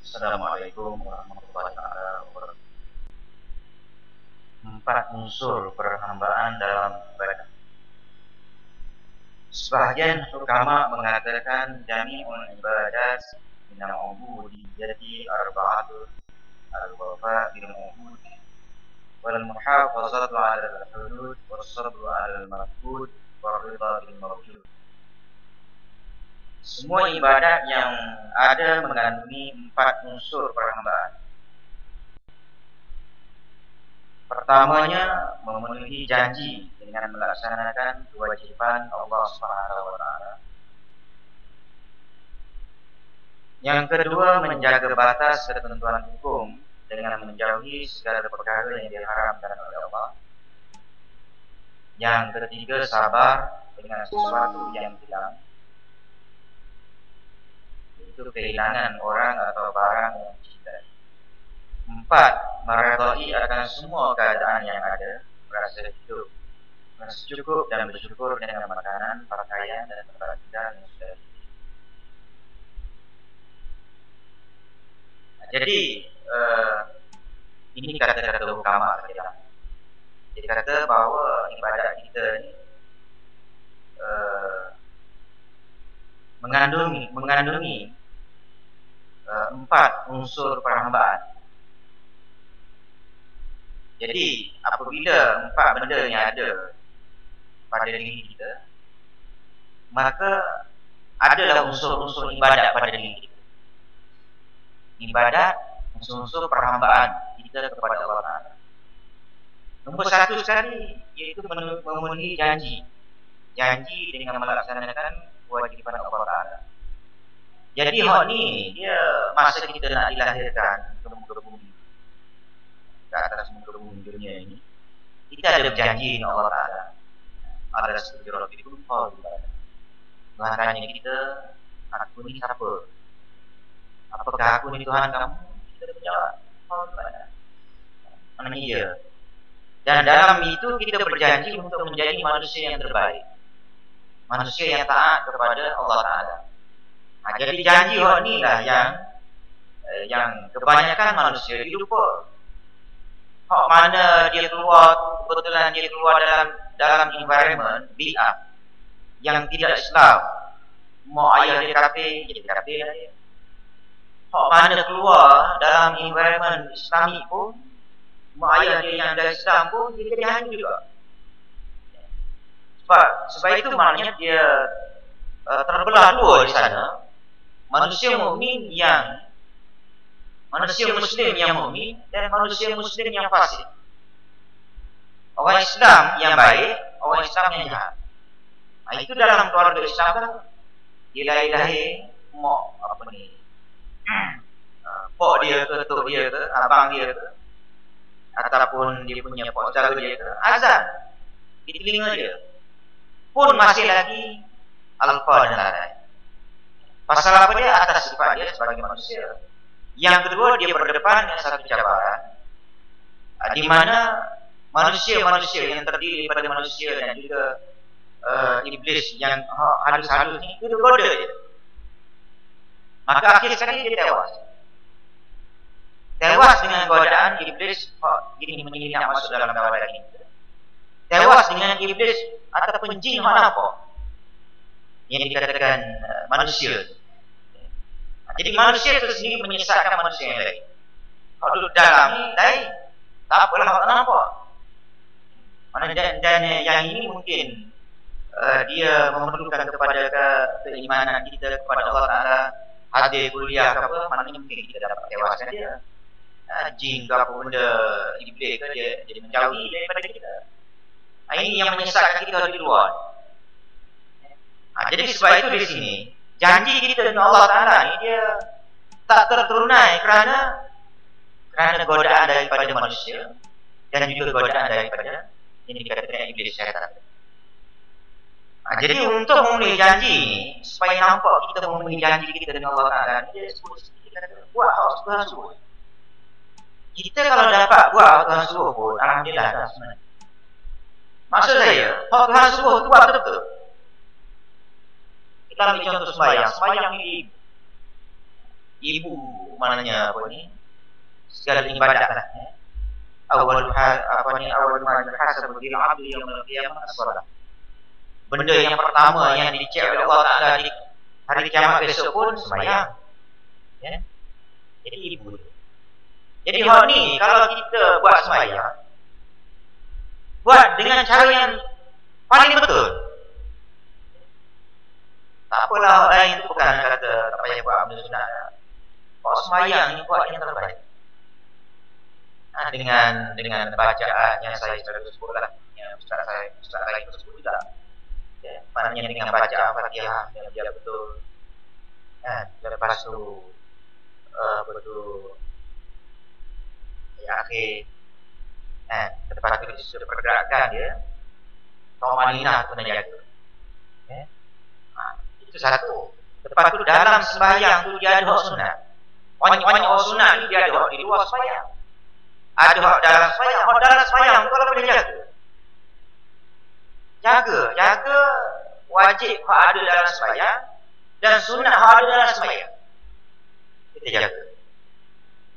Assalamualaikum warahmatullahi wabarakatuh. Empat unsur perhambaan dalam ibadah. Sebahagian ulama mengatakan jami'ul ibadat minal ubudiyyati arba'atun al-wafa bil ubud wal muhafazatu 'alal hudud was sabru 'alal mafqud war ridha bil mawjud. Semua ibadah yang ada mengandungi empat unsur perhambaan. Pertamanya, memenuhi janji dengan melaksanakan kewajiban Allah Subhanahu wa taala. Yang kedua, menjaga batas ketentuan hukum dengan menjauhi segala perkara yang diharamkan oleh Allah. Yang ketiga, sabar dengan sesuatu yang hilang, yaitu kehilangan orang atau barang yang dicintai. Empat, meredai akan semua keadaan yang ada, merasa hidup, merasa cukup dan bersyukur dengan makanan, pakaian, dan tempat tinggal yang sudah dimiliki. Jadi ini kata-kata ulama kita. Jadi kata bahwa ibadah kita ini mengandungi empat unsur perhambaan. Jadi apabila empat benda yang ada pada diri kita, maka adalah unsur-unsur ibadat pada diri kita. Ibadat, unsur-unsur perhambaan kita kepada Allah Ta'ala. Nombor satu sekali, iaitu memenuhi janji. Janji dengan melaksanakan kewajiban Allah Ta'ala. Jadi hak ni, dia masa kita nak dilahirkan ke muka bumi, ke atas muka bumi dunia ini, kita ada berjanji dengan Allah Ta'ala. Ada seperti Rabbikum Tuhan tanya kita, aku ni siapa? Apakah aku ni Tuhan kamu? Kita menjawab, mana ya? Dan dalam itu kita berjanji untuk menjadi manusia yang terbaik, manusia yang taat kepada Allah Ta'ala. Jadi janji hak ni lah yang kebanyakan manusia lupa. Hak mana dia keluar, kebetulan dia keluar dalam environment bi'ah yang tidak Islam, mau ayah dia kafir, jadi kafir lah dia. Hak mana keluar dalam environment Islami pun, mau ayah dia yang dari Islam pun, dia jadi hanya juga. Sebab itu maknanya dia terbelah dua di sana. Manusia mukmin manusia Muslim yang mukmin dan manusia Muslim yang fasik. Orang Islam yang baik, orang Islam yang jahat. Itu dalam keluarga Islam kan, dia lahir mak apa ni, pok dia ke, tok dia ke, abang dia ke, ataupun dia punya pok saudara dia ke, azan di telinga dia, pun masih lagi alfa dan lain. Pasal apa dia? Atas sifat dia sebagai manusia. Yang kedua, dia berdepan dengan satu cabaran, di mana manusia-manusia yang terdiri daripada manusia dan juga iblis yang halus-halus ni, itu goda dia. Maka akhir sekali dia tewas. Tewas dengan godaan iblis. Ini menyelinap masuk dalam kawalan ini. Tewas dengan iblis ataupun jin apa yang dikatakan manusia. Jadi manusia itu sendiri menyesatkan manusia yang lain. Kalau duduk dalam ni lain, tak apalah, tak nampak. Dan yang ini mungkin dia memerlukan kepada keimanan kita kepada Allah Ta'ala, hadir kuliah ke apa, maknanya mungkin kita dapat tewaskan dia. Jin ke apa benda, iblis ke, dia jadi menjauhi daripada kita. Ini yang menyesatkan kita di luar. Jadi sebab itu di sini janji kita dengan Allah Ta'ala ni dia tak tertunai kerana godaan daripada manusia dan juga godaan daripada ini dikatakan iblis syaitan. Jadi untuk memenuhi janji ni, supaya nampak kita memenuhi janji kita dengan Allah Ta'ala, dia sebut kita kata, buat hak Tuhan suruh. Kita kalau dapat buat hak Tuhan suruh pun, alhamdulillah dah sebenarnya. Maksud saya, hak Tuhan suruh tu buat betul-betul. Kita ambil contoh sembahyang. Sembahyang ni ibu mananya apa ni segala ibadat lah. Awal ma yuhasabu bil 'abdi yaumil qiyamah as-shalah. Benda yang pertama yang dicek oleh Allah Taala di hari kiamat besok pun sembahyang. Ya. Jadi ibu. Jadi hak ni kalau kita buat sembahyang, buat dengan cara yang paling betul. Tak apalah orang lain tu bukan kata tak payah buat benda sunat. Kau sembahyang ni buat yang terbaik. Dengan bacaan yang saya selalu sebutlah, yang ustaz lain sebut juga. Ya, maknanya dengan bacaan Fatihah yang dia betul. Lepas tu betul ya akhir. Lepas tu sudah pergerakan dia. Tomanina kena jaga. Itu satu. Lepas tu dalam sembahyang tu dia ada hak sunat. Banyak hak sunat ni dia ada hak di luar sembahyang. Ada hak dalam sembahyang. Hak dalam sembahyang tu kalau boleh jaga wajib hak ada dalam sembahyang dan sunat hak ada dalam sembahyang. Kita jaga.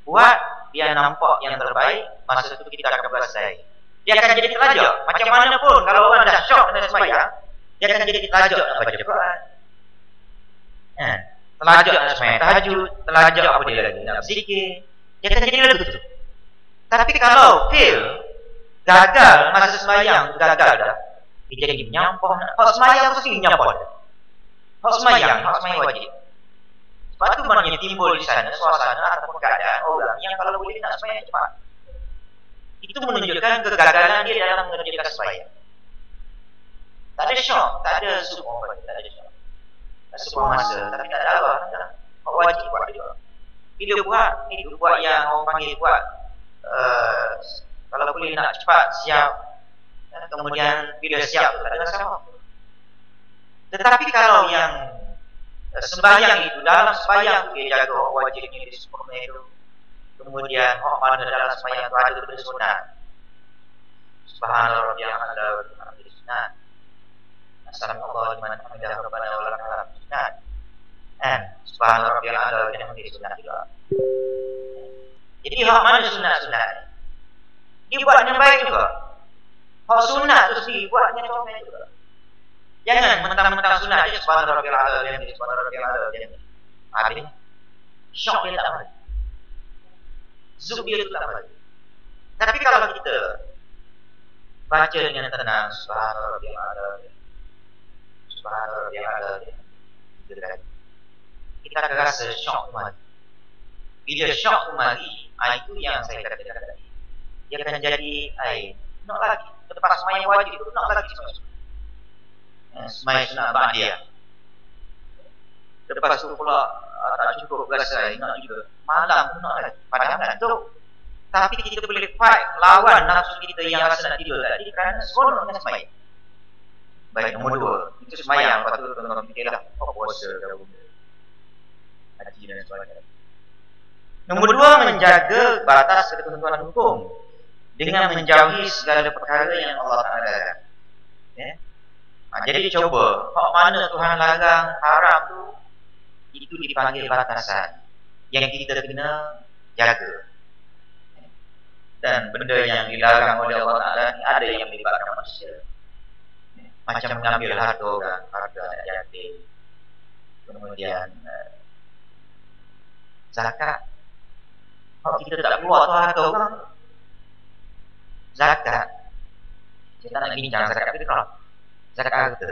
Buat biar nampak yang terbaik. Masa tu kita akan berasai. Dia akan jadi terlajak. Macam mana pun kalau orang dah syok dengan sembahyang, dia akan jadi terlajak nak baca Quran. Terlajak nak sembahyang tahajud, terlajak apa dia lagi nak berzikir. Dia akan jadi lagu tu. Tapi kalau fail, gagal masa sembahyang, gagal dah. Dia jadi menyampah. Hak sembahyang tu sendiri menyampah dah. Hak sembahyang wajib. Sebab tu maknanya timbul di sana suasana ataupun keadaan orang yang kalau boleh nak sembahyang cepat. Itu menunjukkan kegagalan dia dalam mengerjakan sembahyang. Tak ada syok, tak ada semua, tak ada syok. Tak semua masa, tapi tak ada apa. Hak wajib buat juga. Bila buat yang orang panggil buat kalau boleh nak cepat siap, kemudian bila siap tak ada masalah. Tetapi kalau yang sembahyang itu dalam sembahyang dia jaga hak wajibnya di sempurna itu, kemudian hak mana dalam sembahyang itu ada benda sunat. Subhanallah yang ada di sunat. Assalamualaikum warahmatullahi wabarakatuh. Sunat. Subhanallah yang ada di sunat juga. Jadi hak mana sunat-sunat? Dia buat yang baik juga. Hak sunat tu sendiri buat yang comel juga. Jangan mentang-mentang sunat je subhanallah rabbil alamin, subhanallah rabbil alamin. Habis syok dia tak boleh. Zub dia tu tak boleh. Tapi kalau kita baca dengan tenang subhanallah rabbil alamin, subhanallah rabbil alamin, kita akan rasa syok mati. Bila syok mati, itu yang saya katakan tadi. Dia akan jadi nak lagi. Lepas sembahyang wajib itu nak lagi sembahyang sunat ba'diyah. Lepas tu pula tak cukup rasa nak juga. Malam tu nak lagi. Padahal ngantuk. Tapi kita boleh fight lawan nafsu kita yang rasa nak tidur tadi kerana seronok dengan sembahyang. Baik, nombor 2 itu sembahyang. Lepas tu tuan-tuan fikirlah puasa haji dan sebagainya. Nombor 2, menjaga batas ketentuan hukum dengan menjauhi segala perkara yang Allah Ta'ala larang. Ya? Jadi coba, hak mana Tuhan larang, haram tu, itu dipanggil batasan yang kita kena jaga. Dan benda yang dilarang oleh Allah Ta'ala ni ada yang melibatkan manusia. Macam mengambil harta orang, harta anak yatim, kemudian zakat. Kalau kita tak keluar tu harta orang, zakat. Kita nak bincang zakat fitrah. Zakat harta.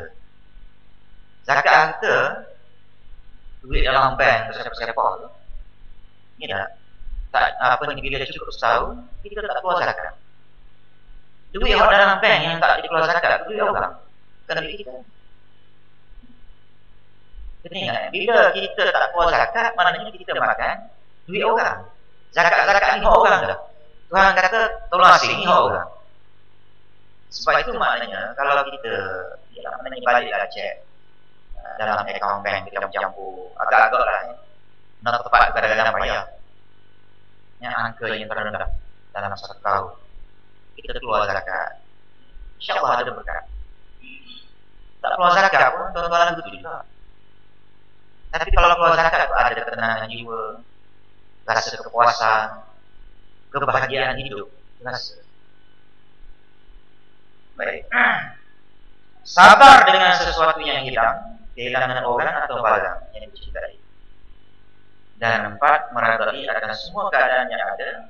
Zakat harta, duit dalam bank siapa-siapa tu. Ni tak apa ni, bila cukup setahun kita tak keluar zakat. Duit yang dalam bank yang tak dikeluar zakat, duit orang. Bukan duit kita. Kita ingat, bila kita tak keluar zakat, maknanya kita makan duit orang. Zakat ni hak orang dah. Tuhan kata tolong asing ni hak orang. Sebab itu maknanya kalau kita maknanya baliklah cek dalam akaun bank kita campur agak-agak lah nak tepat kadang-kadang payah. Yang angka yang terendah dalam satu tahun kita keluar zakat, InsyaAllah ada berkat. Tak keluar zakat pun tuan-tuan lagu tu juga. Tapi kalau keluar zakat ada ketenangan jiwa, rasa kepuasan, kebahagiaan hidup, rasa. Baik. Sabar dengan sesuatu yang hilang, kehilangan orang atau barang yang dicintai. Dan 4, meradai akan semua keadaan yang ada,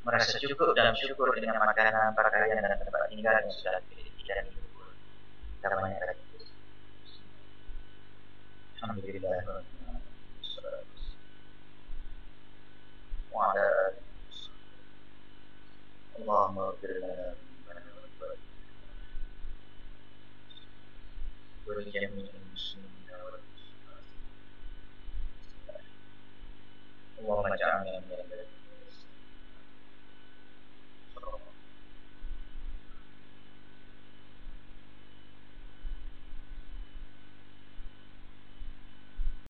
merasa cukup dan syukur dengan makanan, pakaian, dan tempat tinggal yang sudah dimiliki dan hidup damai dan alhamdulillah. Allahumma ighfir lana ولجميع المسلمين والمسلمات اللهم اجعلنا من